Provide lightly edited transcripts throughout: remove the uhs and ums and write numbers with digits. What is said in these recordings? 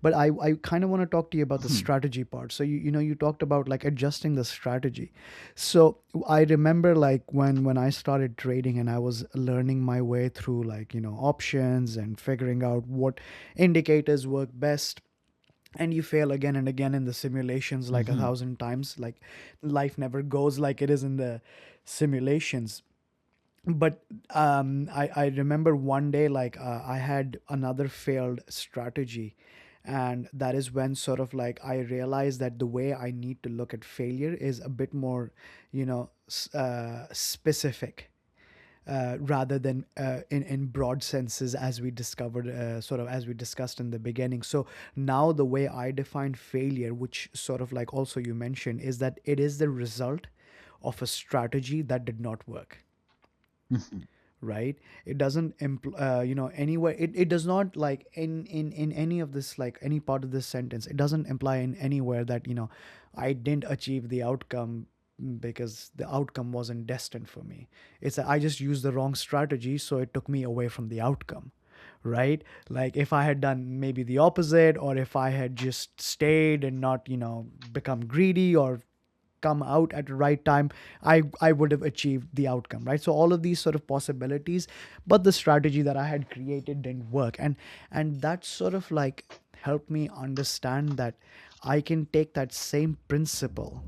But I kind of want to talk to you about the Mhm. strategy part. So you talked about like adjusting the strategy. So I remember like when I started trading and I was learning my way through like options and figuring out what indicators work best, and you fail again and again in the simulations like a Mhm. thousand times. Like life never goes like it is in the simulations. But I remember one day like I had another failed strategy, and that is when sort of like I realized that the way I need to look at failure is a bit more specific, rather than in broad senses, as we discovered, sort of as we discussed in the beginning. So now the way I define failure, which sort of like also you mentioned, is that it is the result of a strategy that did not work. Mhm. Right? It doesn't anywhere, it does not like in any of this, like any part of this sentence, it doesn't imply in anywhere that I didn't achieve the outcome because the outcome wasn't destined for me. It's that I just used the wrong strategy, so it took me away from the outcome. Right? Like if I had done maybe the opposite, or if I had just stayed and not become greedy or come out at the right time, I would have achieved the outcome. Right? So all of these sort of possibilities, but the strategy that I had created didn't work. And that sort of like helped me understand that I can take that same principle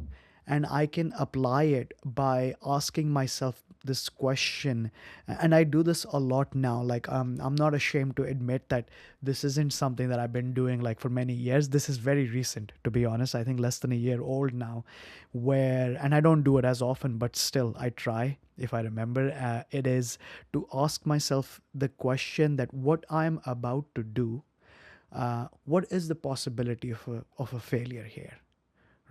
and I can apply it by asking myself this question. And I do this a lot now. Like I'm not ashamed to admit that this isn't something that I've been doing like for many years. This is very recent, to be honest. I think less than a year old now, where, and I don't do it as often, but still I try if I remember. It is to ask myself the question that what I'm about to do, what is the possibility of a failure here?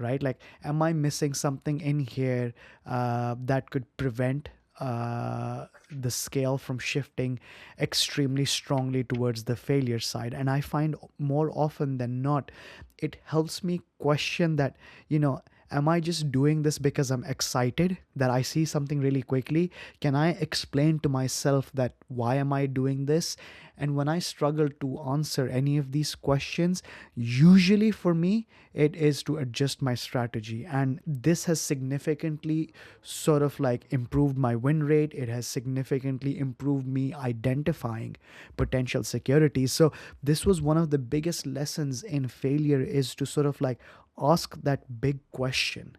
Right? Like, am I missing something in here that could prevent the scale from shifting extremely strongly towards the failure side? And I find more often than not, it helps me question that, am I just doing this because I'm excited that I see something really quickly? Can I explain to myself that why am I doing this? And when I struggle to answer any of these questions, usually for me, it is to adjust my strategy. And this has significantly sort of like improved my win rate. It has significantly improved me identifying potential securities. So this was one of the biggest lessons in failure, is to sort of like ask that big question.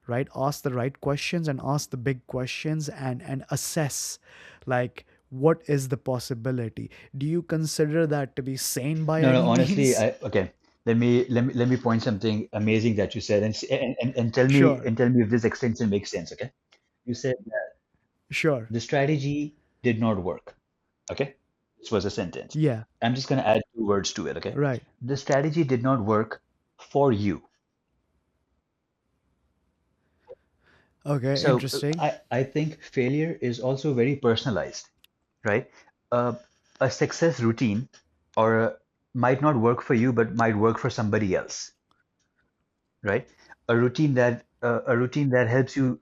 Right? Ask the right questions and ask the big questions, and assess like what is the possibility. Do you consider that to be sane by No, no, any honestly, means? okay. Let me point something amazing that you said, and tell me Sure. and tell me if this extension makes sense, okay? You said that Sure. the strategy did not work. Okay? This was a sentence. Yeah. I'm just gonna add two words to it, okay? Right. The strategy did not work for you. Okay. So Interesting. I think failure is also very personalized, right? Uh, a success routine or might not work for you, but might work for somebody else, right? A routine that helps you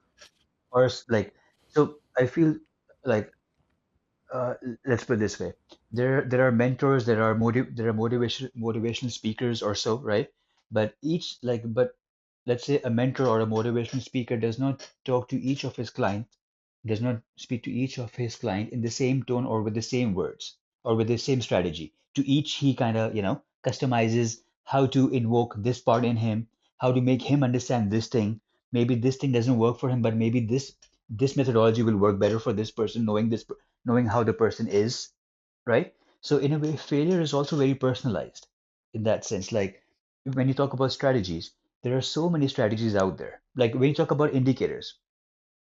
first, like, so I feel like, uh, let's put it this way. There are mentors, there are motivational speakers or so, right? But let's say a mentor or a motivational speaker does not talk to each of his clients, does not speak to each of his client in the same tone or with the same words or with the same strategy. To each he kind of, customizes how to invoke this part in him, how to make him understand this thing. Maybe this thing doesn't work for him, but maybe this methodology will work better for this person, knowing how the person is, right? So in a way, failure is also very personalized in that sense. Like when you talk about strategies, there are so many strategies out there. Like when you talk about indicators,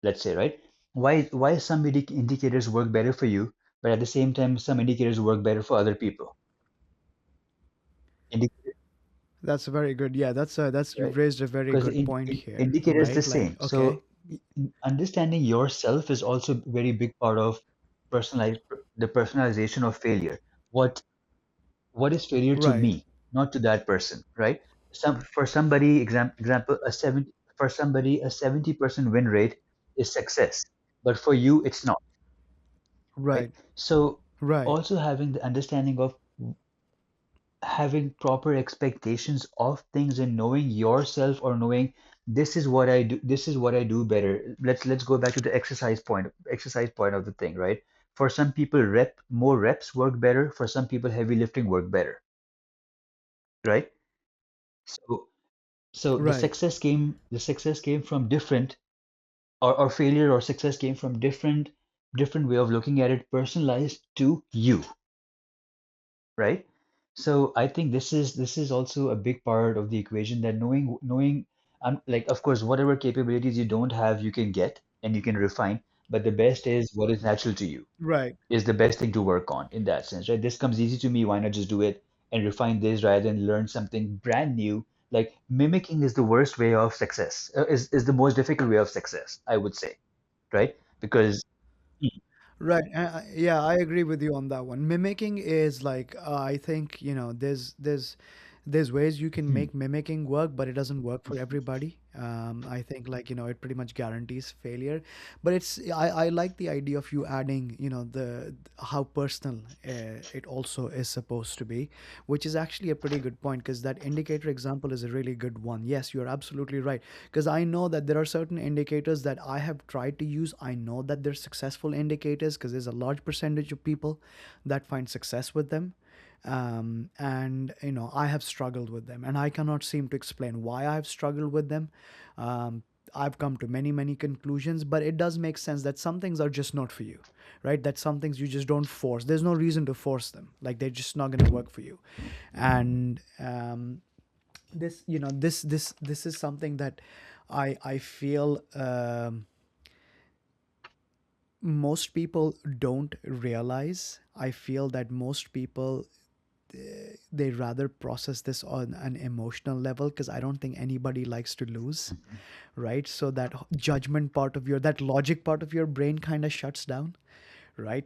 let's say, right? Why some indicators work better for you, but at the same time, some indicators work better for other people. Indicators, That's very good. Yeah, that's right? you've raised a very Because good point here, indicator is the right? Like, same. okay. So understanding yourself is also a very big part of personalize the personalization of failure. What is failure to Right. me, not to that person, right? For somebody, example, for somebody, a 70% win rate is success, but for you, it's not, right? Right. So Right. also having the understanding of having proper expectations of things and knowing yourself, or knowing this is what I do, this is what I do better. Let's go back to the exercise point of the thing, right? For some people, more reps work better. For some people, heavy lifting work better, right? So Right. the success came from different, or failure or success came from different way of looking at it, personalized to you, right? So I think this is also a big part of the equation, that knowing like, of course, whatever capabilities you don't have, you can get and you can refine, but the best is what is natural to you Right. is the best thing to work on in that sense, right? This comes easy to me, why not just do it and refine this rather than learn something brand new? Like mimicking is the worst way of success, is the most difficult way of success, I would say, right? Because Right. Yeah, I agree with you on that one. Mimicking is like I think there's ways you can Mhm, make mimicking work, but it doesn't work for everybody. I think like it pretty much guarantees failure. But I like the idea of you adding the how personal it also is supposed to be, which is actually a pretty good point because that indicator example is a really good one. Yes, you're absolutely right. Because I know that there are certain indicators that I have tried to use. I know that they're successful indicators because there's a large percentage of people that find success with them. And I have struggled with them, and I cannot seem to explain why I've struggled with them. Um, I've come to many conclusions, but it does make sense that some things are just not for you, right? That some things you just don't force. There's no reason to force them. Like they're just not going to work for you. And this is something that I feel most people don't realize. I feel that most people they rather process this on an emotional level because I don't think anybody likes to lose, mhm. right? So that judgment part of your that logic part of your brain kind of shuts down, right?